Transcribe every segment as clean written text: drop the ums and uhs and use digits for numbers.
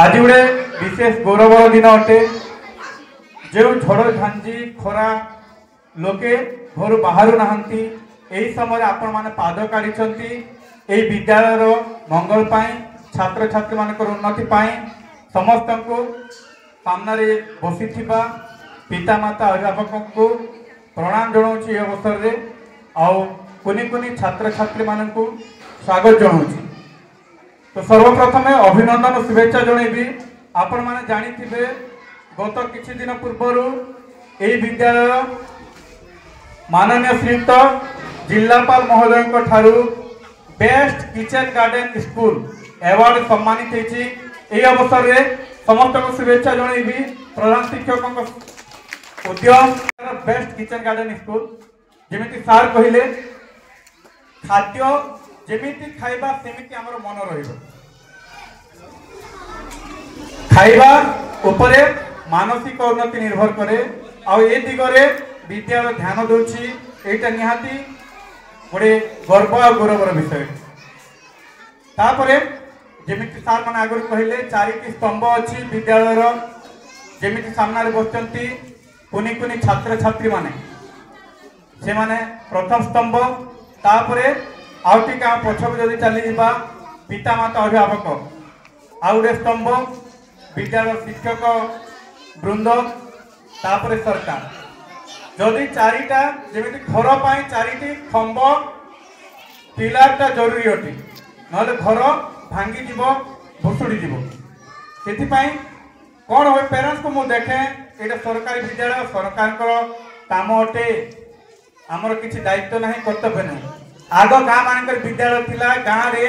आज गोटे विशेष गौरवर दिन अटे जो झड़ झांझी खरा लोके घर बाहर नहांती यही समय आपण माने पाद काढ़ी विद्यालय मंगल पाई छात्र छात्री मान उन्नति पाई समस्त को सामने बसी पितामाता अभिभावक को प्रणाम जनाऊँ अवसर में आउ कुनी कुनी छात्र छात्री मान को स्वागत जनाऊँ। तो सर्वप्रथम अभिनंदन और शुभेच्छा जनइबी। आपण माने जानिथिबे गत किछि दिन पूर्व यही विद्यालय माननीय श्रीयुत जिलापाल महोदय ठारू best kitchen garden school award सम्मानित होती। यही अवसर में समस्त को शुभेच्छा जनइबी। प्रधान शिक्षक उद्यम बेस्ट किचन गार्डन स्कूल जमीती सार कहले खाद्य जमीती खाइबा सेमिति हमर मन रहिबो खाइबा उपरे मानसिक उन्नति निर्भर करे आ ए दिगरे विद्यालय ध्यान दोछि एटा निहाती गोटे गर्व और गौरवर विषय। तापरे जमीती सार माने आगु कहले चारिटी स्तंभ अछि विद्यालय जमीती सामने बसचंती कुनी कुनी छात्र छात्री माने से माने प्रथम स्तंभ तापरे आउटी का पछक जदि चली जीवा पिता माता अभिभावक आउ गोटे स्तंभ विद्यालय शिक्षक वृंद तापरे सरकार जदि चारिटा जमीती घर पाई चारिटी खंब पिलारटा जरूरी अटे नले घर भांगी जीव भुसुड़ी जीव से कौन हो पेरेंट्स को मु देखे ये सरकारी विद्यालय सरकार काम अटे आमर किसी दायित्व ना कर्तव्य नहीं। आग गाँ मान विद्यालय थिला गाँ रे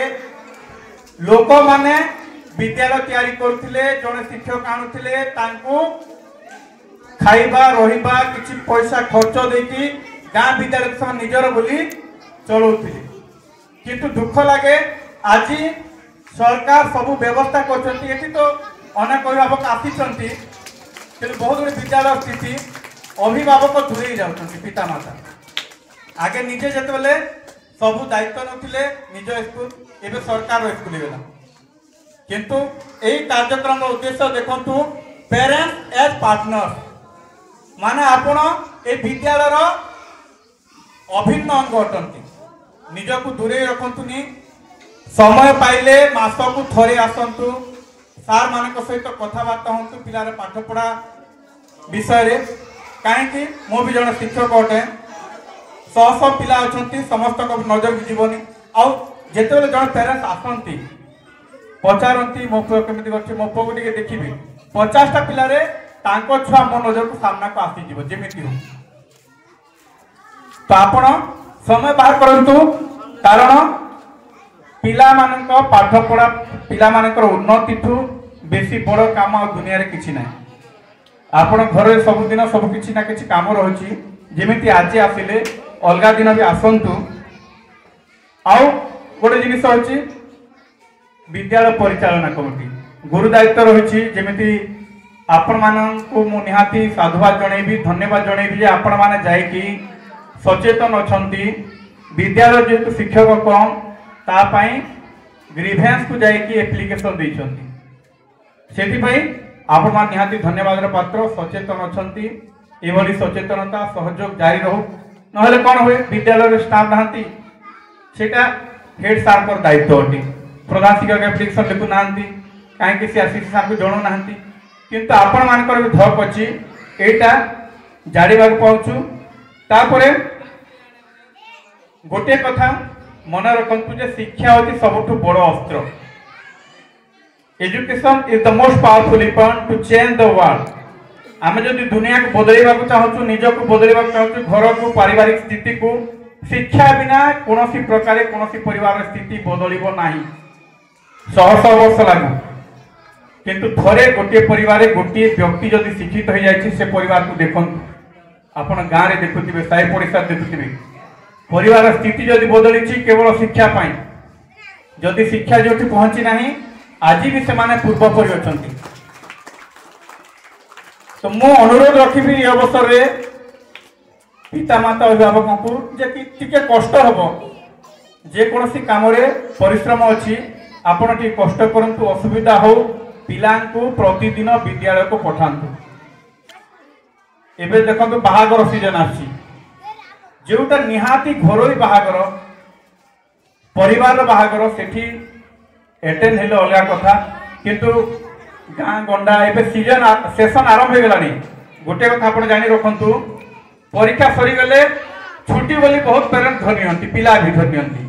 लोक माने विद्यालय तैयारी करथिले जने शिक्षक आणुथिले तांको खाइबा रहिबा किछि पैसा खर्च देकी गाँ विद्यालय सब निजर बोली चलौथिले किंतु दुख लागे आज सरकार सब व्यवस्था करछंती एठी तो अनेक अभिभावक आसीछंती कि बहुत गुड़े विद्यालय स्थिति अभिभावक दूरे जाउछंती पिता माता आगे निजे जेतबेले सबू दायित्व नथिले निज स्कूल एबे सरकार स्कूल गला किंतु एही कार्यक्रम उद्देश्य देखंतु पेरेंट्स एज पार्टनर्स माने आपण ए विद्यालयर अभिन्न अंग अटंती निजको दूरे रखंतुनी समय पाइले मासकु थरे आसंतु सार मानक सहित कथबार्ता हूँ पिलार पाठ पढ़ा विषय रे कहीं मु भी जन शिक्षक अटे शह शह पिला अच्छा समस्त नजर जीवनी आउ जिते जन पेरेंट्स आसती पचारती मो पुआ केमी कर मो पुआ को देखी 50टा पिलारे तांको छुआ मो नजर को सामना को आसीज जमी हो तो आपण समय बाहर करंतु कारण पिला मानक पाठ पढ़ा पिला मानकर उन्नति ठू बेसी बड़ काम आ दुनिया रे किछि नै। आपण घर सबुदिन सब किछि ना किछि काम रहुछि जेमिति आज आसिले अलगा दिन भी आसंतु आउ गोटे जिनिस होछि विद्यालय परिचालना कमिटी गुरु दायित्व रही जेमिति आपण मानकु मु निहाती साधुवाद जणैबी धन्यवाद जणैबी जे आपण माने जाई कि सचेतन अछंती विद्यालय जेतु शिक्षक कम ता पाई ग्रीवेंस को जाई कि एप्लिकेशन दैछंती सेति आपण मान निहाती धन्यवाद पात्र सचेतन अछंती एभली सचेतनता सहयोग जारी रहू नहले कौन हुए विद्यालय स्टाफ नहांती सेटा हेड सार पर दायित्व अटे प्रधान शिक्षक एप्लिकेशन लिखु नांती कहीं से आसी सार को जणु नांती किंतु आपण मानकर भी धक अछि एटा जाड़ीबा पाउछु। तापरे गोटे कथा मन रखंतु जे शिक्षा होती सबठु बड़ अस्त्र। Education is the most powerful weapon to change the world. आम जदि दुनिया को बदलवा चाहूँ निज को बदलवा चाहूँ घर को पारिवारिक स्थिति को शिक्षा बिना कौन प्रकार कौन परिवार स्थिति बदल ना शह शह वर्ष लागू किंतु थरे गोटे परिवार गोटे व्यक्ति जदि शिक्षित हो जाए से परिवार को देखु आपण गाँव में देखुवे साई पड़ोसा देखुवे परिवार स्थिति जदि बदली केवल शिक्षा पाई जदि शिक्षा जो पहुंची ना आज भी से पूर्वपरी अच्छा। तो मु अनुरोध रखी अवसर रे पिता माता अभिभावक को जे टिके कष्ट हम जेकोसी काम परिश्रम अच्छी आपण टी कष्ट करंतु असुविधा हो पिलांकु प्रतिदिन विद्यालय को पठांतु। एबे देखंतु बाहागर सीजन आछि जोटा निहाती घरोई बाहागर परिवार बाहागर सेठी एटेंड हेले अलगा कथा किंतु गाँ गंडा एबे सीजन सेशन आरंभ हो गलानी। गोटे कथा आपण जानि रखंतु परीक्षा सरी गले छुट्टी बोली बहुत पेरेंट धरनियंती पिला भी धरनियंती